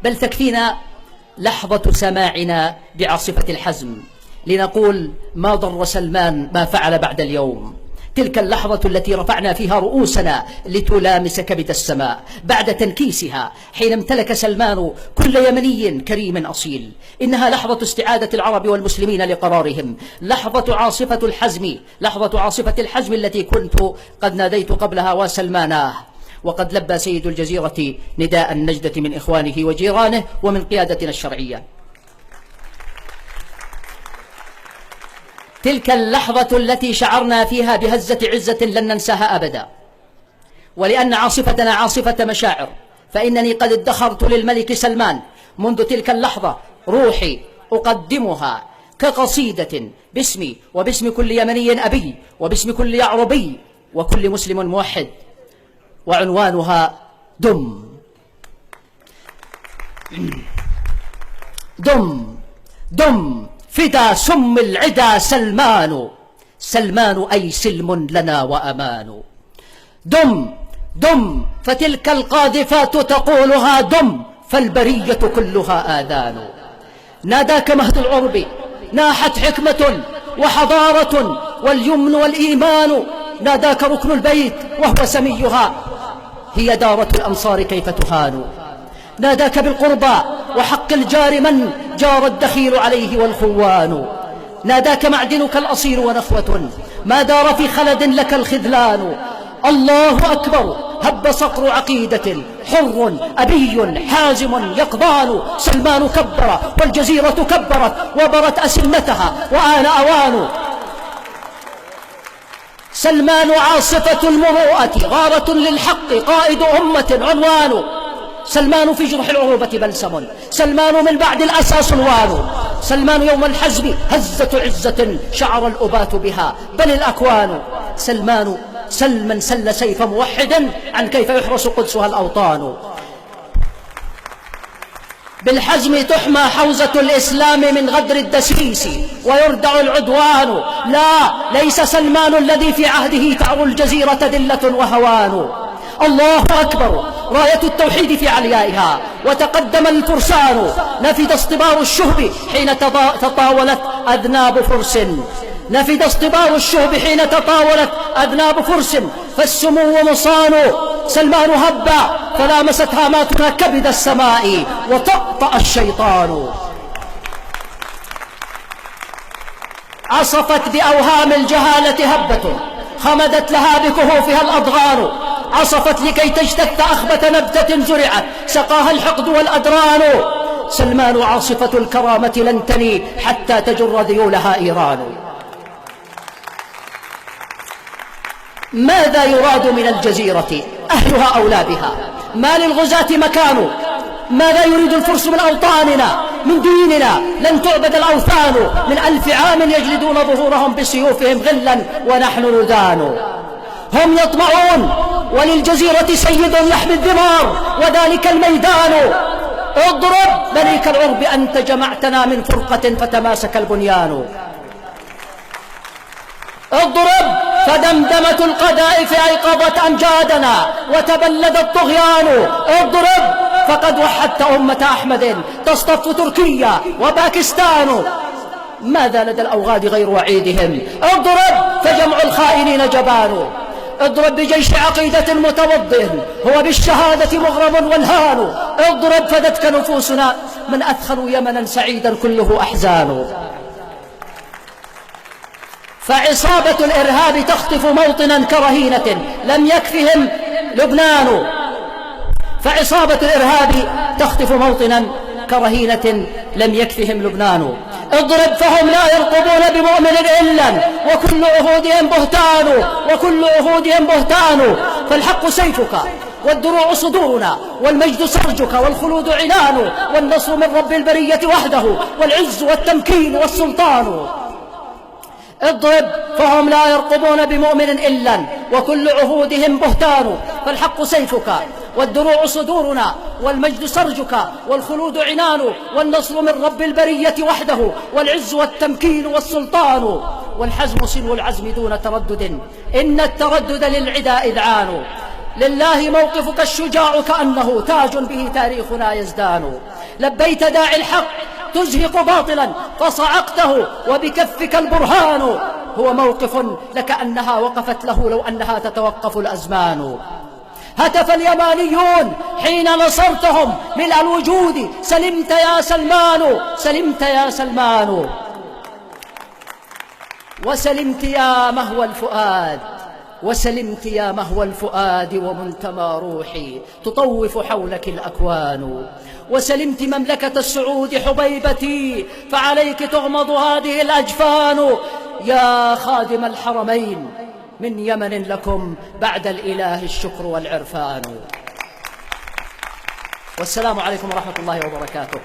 بل تكفينا لحظة سماعنا بعاصفة الحزم لنقول ما ضر سلمان ما فعل بعد اليوم. تلك اللحظة التي رفعنا فيها رؤوسنا لتلامس كبد السماء بعد تنكيسها حين امتلك سلمان كل يمني كريم أصيل. إنها لحظة استعادة العرب والمسلمين لقرارهم، لحظة عاصفة الحزم، لحظة عاصفة الحزم التي كنت قد ناديت قبلها وسلماناه. وقد لبى سيد الجزيرة نداء النجدة من إخوانه وجيرانه ومن قيادتنا الشرعية. تلك اللحظة التي شعرنا فيها بهزة عزة لن ننساها أبدا، ولأن عاصفتنا عاصفة مشاعر فإنني قد ادخرت للملك سلمان منذ تلك اللحظة روحي أقدمها كقصيدة باسمي وباسم كل يمني أبي وباسم كل يعربي وكل مسلم موحد، وعنوانها دم دم دم فدا سم العدا سلمان، سلمان أي سلم لنا وأمان. دم دم فتلك القاذفات تقولها دم، فالبرية كلها آذان. ناداك مهد العرب، ناحت حكمة وحضارة واليمن والإيمان. ناداك ركن البيت وهو سميها، هي دارة الأنصار كيف تهان. ناداك بالقربى وحق الجار من جار الدخيل عليه والخوان. ناداك معدنك الأصيل ونخوة ما دار في خلد لك الخذلان. الله أكبر هب صقر عقيدة، حر أبي حازم يقظان. سلمان كبر والجزيرة كبرت وبرت أسنتها وآن أوان. سلمان عاصفة المروءة، غارة للحق، قائد أمة عنوان. سلمان في جرح العروبة بلسم، سلمان من بعد الأسى صلوان. سلمان يوم الحزم هزة عزة شعر الأبات بها بل الأكوان. سلمان سلما سل سيف موحدا عن كيف يحرس قدسها الأوطان. بالحزم تحمى حوزة الإسلام من غدر الدسيس ويردع العدوان. لا، ليس سلمان الذي في عهده تعر الجزيرة ذلة وهوان. الله أكبر راية التوحيد في عليائها وتقدم الفرسان. نفد اصطبار الشهب حين تطاولت أذناب فرس، نفد اصطبار الشهب حين تطاولت أذناب فرس، فالسمو مصان. سلمان هبا فلامست هاماتنا كبد السماء وطأطأ الشيطان. عصفت بأوهام الجهالة هبة خمدت لها بكهوفها الأضغان. عصفت لكي تجتث أخبث نبتة زرعت سقاها الحقد والأدران. سلمان عاصفة الكرامة لن تني حتى تجر ذيولها إيران. ماذا يراد من الجزيرة؟ أهلها أولى بها، ما للغزاة مكان. ماذا يريد الفرس من أوطاننا من ديننا؟ لن تعبد الأوثان. من 1000 عام يجلدون ظهورهم بسيوفهم غلا ونحن نذان. هم يطمعون وللجزيرة سيد يحمي الدمار وذلك الميدان. اضرب مليك العرب أنت جمعتنا من فرقة فتماسك البنيان. اضرب فدمدمة القذائف أيقظت أمجادنا وتبلد الطغيان. اضرب فقد وحدت أمة أحمد تصطف تركيا وباكستان. ماذا لدى الأوغاد غير وعيدهم؟ اضرب فجمع الخائنين جبان. اضرب بجيش عقيدة متوضئ هو بالشهادة مغرم والهان. اضرب فدتك نفوسنا من أثخن يمنا سعيدا كله أحزان. فعصابة الإرهاب تخطف موطنا كرهينة لم يكفهم لبنان. فعصابة الإرهاب تخطف موطنا كرهينة لم يكفهم لبنان. اضرب فهم لا يرقبون بمؤمن إلا وكل عهودهم بهتان، وكل عهودهم بهتان. فالحق سيفك والدروع صدورنا والمجد سرجك والخلود عنان، والنصر من رب البرية وحده والعز والتمكين والسلطان. اضرب فهم لا يرقبون بمؤمن إلا وكل عهودهم بهتان. فالحق سيفك والدروع صدورنا والمجد سرجك والخلود عنان، والنصر من رب البرية وحده والعز والتمكين والسلطان. والحزم سلو العزم دون تردد إن التردد للعدا إذعان. لله موقفك الشجاع كأنه تاج به تاريخنا يزدان. لبيت داعي الحق تزهق باطلا فصعقته وبكفك البرهان. هو موقف لكأنها وقفت له لو أنها تتوقف الأزمان. هتف اليمانيون حين نصرتهم ملء الوجود سلمت يا سلمان، سلمت يا سلمان. وسلمت يا مهوى الفؤاد، وسلمت يا مهوى الفؤاد ومنتمى روحي تطوف حولك الأكوان. وسلمت مملكة السعود حبيبتي فعليك تغمض هذه الأجفان. يا خادم الحرمين من يمن لكم بعد الإله الشكر والعرفان. والسلام عليكم ورحمة الله وبركاته.